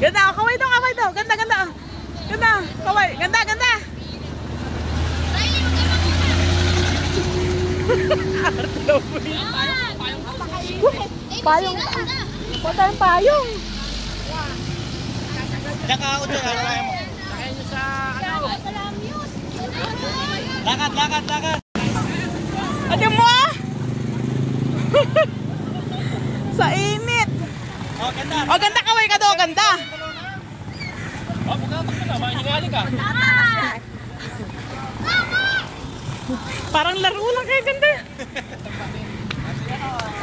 Ganda, kaway daw, kaway daw. Ganda, ganda. Ganda, kaway. Ganda, ganda. Payong. Huwag tayong payong. Diyan ka ako dyan, halalayan mo. Lakayan nyo sa ano? Lakad, lakad, lakad. Ate mo ah! Sa init. Oh, ganda. Oh, ganda kaway ka daw, ganda. Oh, pagkatak ka na, mahingali ka. Parang laro lang kayo, ganda.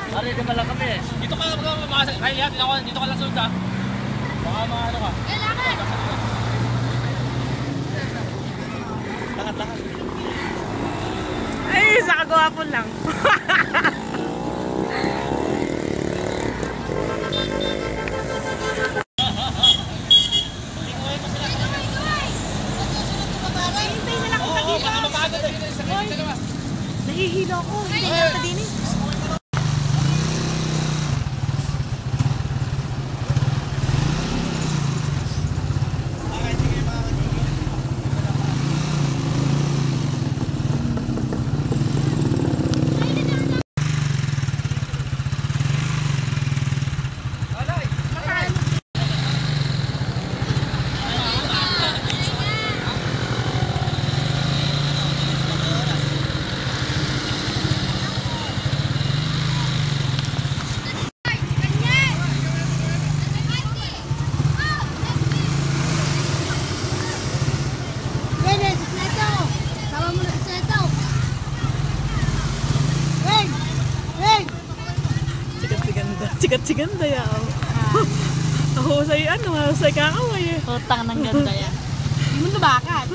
Pare, di ba lang kami eh. Dito ka makasag. Kaya dito ka lang sunod ha. Baka mga ano ka. Lakad, lakad. Ay, sa kagwapo lang. Nahihilo ako. Hindi na ka din eh. Sikat-siganda ya. Husay ano, husay kakaway eh. Utang ng ganda yan. Hindi mo nabakan.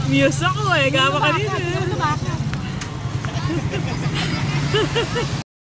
Muse ako eh, gama kanina eh. Hindi mo nabakan.